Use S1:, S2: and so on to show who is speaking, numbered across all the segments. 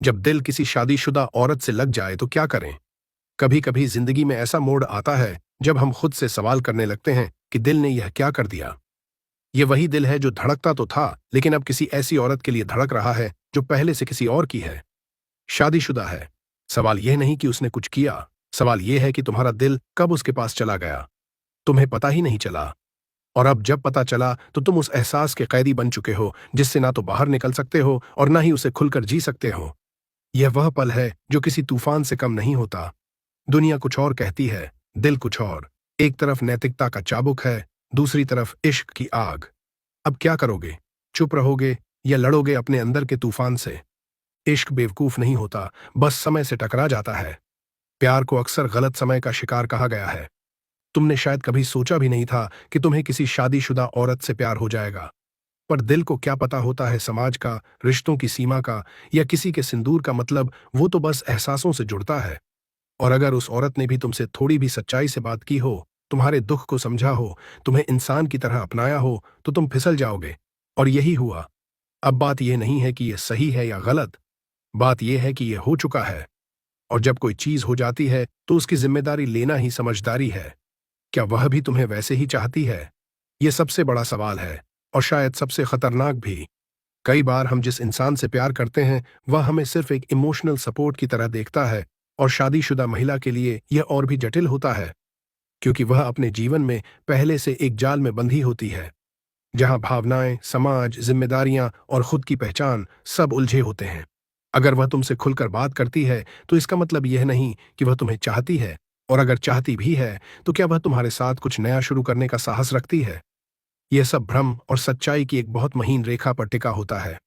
S1: जब दिल किसी शादीशुदा औरत से लग जाए तो क्या करें? कभी कभी जिंदगी में ऐसा मोड़ आता है जब हम खुद से सवाल करने लगते हैं कि दिल ने यह क्या कर दिया। ये वही दिल है जो धड़कता तो था लेकिन अब किसी ऐसी औरत के लिए धड़क रहा है जो पहले से किसी और की है, शादीशुदा है। सवाल यह नहीं कि उसने कुछ किया, सवाल यह है कि तुम्हारा दिल कब उसके पास चला गया, तुम्हें पता ही नहीं चला। और अब जब पता चला तो तुम उस एहसास के कैदी बन चुके हो जिससे ना तो बाहर निकल सकते हो और ना ही उसे खुलकर जी सकते हो। यह वह पल है जो किसी तूफान से कम नहीं होता। दुनिया कुछ और कहती है, दिल कुछ और। एक तरफ नैतिकता का चाबुक है, दूसरी तरफ इश्क की आग। अब क्या करोगे? चुप रहोगे या लड़ोगे अपने अंदर के तूफान से? इश्क बेवकूफ नहीं होता, बस समय से टकरा जाता है। प्यार को अक्सर गलत समय का शिकार कहा गया है। तुमने शायद कभी सोचा भी नहीं था कि तुम्हें किसी शादीशुदा औरत से प्यार हो जाएगा। पर दिल को क्या पता होता है समाज का, रिश्तों की सीमा का या किसी के सिंदूर का मतलब। वो तो बस एहसासों से जुड़ता है। और अगर उस औरत ने भी तुमसे थोड़ी भी सच्चाई से बात की हो, तुम्हारे दुख को समझा हो, तुम्हें इंसान की तरह अपनाया हो, तो तुम फिसल जाओगे। और यही हुआ। अब बात यह नहीं है कि यह सही है या गलत, बात यह है कि यह हो चुका है। और जब कोई चीज हो जाती है तो उसकी जिम्मेदारी लेना ही समझदारी है। क्या वह भी तुम्हें वैसे ही चाहती है? यह सबसे बड़ा सवाल है और शायद सबसे खतरनाक भी। कई बार हम जिस इंसान से प्यार करते हैं वह हमें सिर्फ एक इमोशनल सपोर्ट की तरह देखता है, और शादीशुदा महिला के लिए यह और भी जटिल होता है, क्योंकि वह अपने जीवन में पहले से एक जाल में बंधी होती है जहां भावनाएं, समाज, जिम्मेदारियां और खुद की पहचान सब उलझे होते हैं। अगर वह तुमसे खुलकर बात करती है तो इसका मतलब यह नहीं कि वह तुम्हें चाहती है, और अगर चाहती भी है तो क्या वह तुम्हारे साथ कुछ नया शुरू करने का साहस रखती है? यह सब भ्रम और सच्चाई की एक बहुत महीन रेखा पर टिका होता है।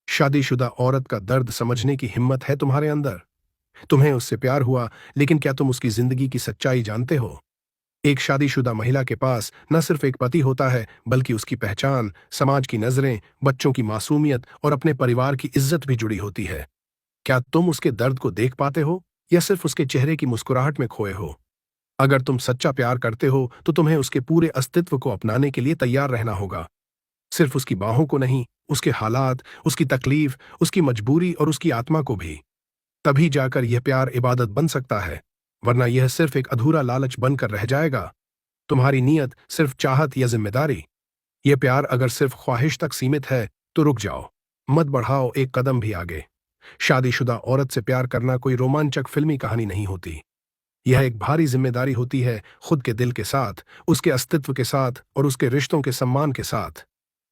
S1: शादीशुदा औरत का दर्द समझने की हिम्मत है तुम्हारे अंदर? तुम्हें उससे प्यार हुआ, लेकिन क्या तुम उसकी जिंदगी की सच्चाई जानते हो? एक शादीशुदा महिला के पास न सिर्फ एक पति होता है, बल्कि उसकी पहचान, समाज की नजरें, बच्चों की मासूमियत और अपने परिवार की इज्जत भी जुड़ी होती है। क्या तुम उसके दर्द को देख पाते हो या सिर्फ उसके चेहरे की मुस्कुराहट में खोए हो? अगर तुम सच्चा प्यार करते हो तो तुम्हें उसके पूरे अस्तित्व को अपनाने के लिए तैयार रहना होगा। सिर्फ उसकी बाहों को नहीं, उसके हालात, उसकी तकलीफ, उसकी मजबूरी और उसकी आत्मा को भी। तभी जाकर यह प्यार इबादत बन सकता है, वरना यह सिर्फ एक अधूरा लालच बनकर रह जाएगा। तुम्हारी नीयत सिर्फ चाहत या जिम्मेदारी। यह प्यार अगर सिर्फ ख्वाहिश तक सीमित है तो रुक जाओ, मत बढ़ाओ एक कदम भी आगे। शादीशुदा औरत से प्यार करना कोई रोमांचक फिल्मी कहानी नहीं होती। यह एक भारी जिम्मेदारी होती है, खुद के दिल के साथ, उसके अस्तित्व के साथ और उसके रिश्तों के सम्मान के साथ।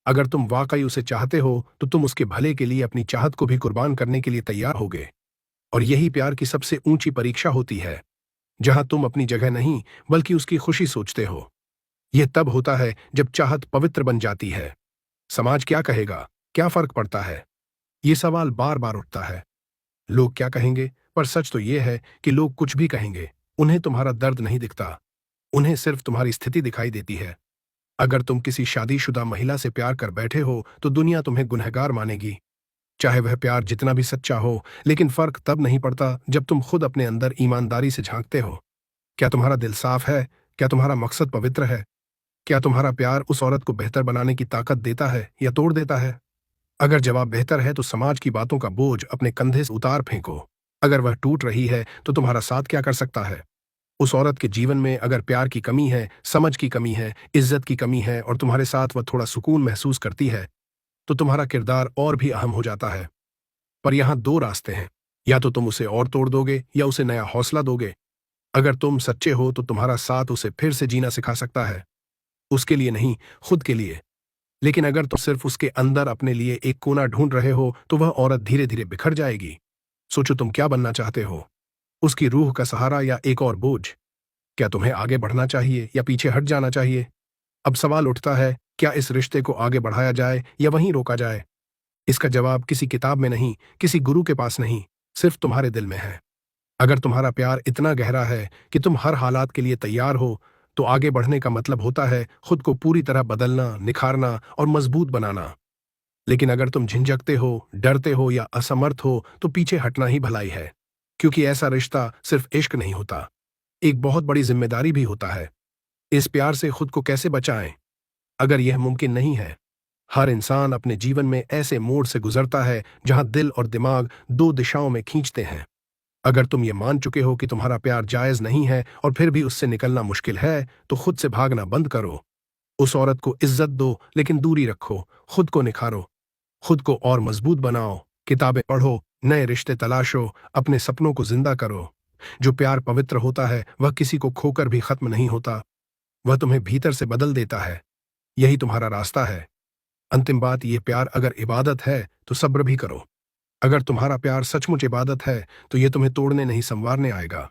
S1: अगर तुम वाकई उसे चाहते हो तो तुम उसके भले के लिए अपनी चाहत को भी कुर्बान करने के लिए तैयार होगे। और यही प्यार की सबसे ऊंची परीक्षा होती है, जहां तुम अपनी जगह नहीं बल्कि उसकी खुशी सोचते हो। यह तब होता है जब चाहत पवित्र बन जाती है। समाज क्या कहेगा, क्या फर्क पड़ता है? ये सवाल बार बार उठता है। लोग क्या कहेंगे? पर सच तो यह है कि लोग कुछ भी कहेंगे, उन्हें तुम्हारा दर्द नहीं दिखता, उन्हें सिर्फ तुम्हारी स्थिति दिखाई देती है। अगर तुम किसी शादीशुदा महिला से प्यार कर बैठे हो तो दुनिया तुम्हें गुनहगार मानेगी, चाहे वह प्यार जितना भी सच्चा हो। लेकिन फर्क तब नहीं पड़ता जब तुम खुद अपने अंदर ईमानदारी से झांकते हो। क्या तुम्हारा दिल साफ है? क्या तुम्हारा मकसद पवित्र है? क्या तुम्हारा प्यार उस औरत को बेहतर बनाने की ताकत देता है या तोड़ देता है? अगर जवाब बेहतर है तो समाज की बातों का बोझ अपने कंधे से उतार फेंको। अगर वह टूट रही है तो तुम्हारा साथ क्या कर सकता है? उस औरत के जीवन में अगर प्यार की कमी है, समझ की कमी है, इज्जत की कमी है और तुम्हारे साथ वह थोड़ा सुकून महसूस करती है, तो तुम्हारा किरदार और भी अहम हो जाता है। पर यहां दो रास्ते हैं, या तो तुम उसे और तोड़ दोगे या उसे नया हौसला दोगे। अगर तुम सच्चे हो तो तुम्हारा साथ उसे फिर से जीना सिखा सकता है, उसके लिए नहीं, खुद के लिए। लेकिन अगर तुम सिर्फ उसके अंदर अपने लिए एक कोना ढूंढ रहे हो तो वह औरत धीरे धीरे बिखर जाएगी। सोचो तुम क्या बनना चाहते हो, उसकी रूह का सहारा या एक और बोझ? क्या तुम्हें आगे बढ़ना चाहिए या पीछे हट जाना चाहिए? अब सवाल उठता है, क्या इस रिश्ते को आगे बढ़ाया जाए या वहीं रोका जाए? इसका जवाब किसी किताब में नहीं, किसी गुरु के पास नहीं, सिर्फ तुम्हारे दिल में है। अगर तुम्हारा प्यार इतना गहरा है कि तुम हर हालात के लिए तैयार हो, तो आगे बढ़ने का मतलब होता है खुद को पूरी तरह बदलना, निखारना और मजबूत बनाना। लेकिन अगर तुम झिंझकते हो, डरते हो या असमर्थ हो तो पीछे हटना ही भलाई है, क्योंकि ऐसा रिश्ता सिर्फ इश्क नहीं होता, एक बहुत बड़ी जिम्मेदारी भी होता है। इस प्यार से खुद को कैसे बचाएं? अगर यह मुमकिन नहीं है हर इंसान अपने जीवन में ऐसे मोड़ से गुजरता है जहां दिल और दिमाग दो दिशाओं में खींचते हैं। अगर तुम ये मान चुके हो कि तुम्हारा प्यार जायज नहीं है और फिर भी उससे निकलना मुश्किल है, तो खुद से भागना बंद करो। उस औरत को इज्जत दो, लेकिन दूरी रखो। खुद को निखारो, खुद को और मजबूत बनाओ। किताबें पढ़ो, नए रिश्ते तलाशो, अपने सपनों को जिंदा करो। जो प्यार पवित्र होता है वह किसी को खोकर भी खत्म नहीं होता, वह तुम्हें भीतर से बदल देता है। यही तुम्हारा रास्ता है। अंतिम बात, ये प्यार अगर इबादत है तो सब्र भी करो। अगर तुम्हारा प्यार सचमुच इबादत है तो ये तुम्हें तोड़ने नहीं संवारने आएगा।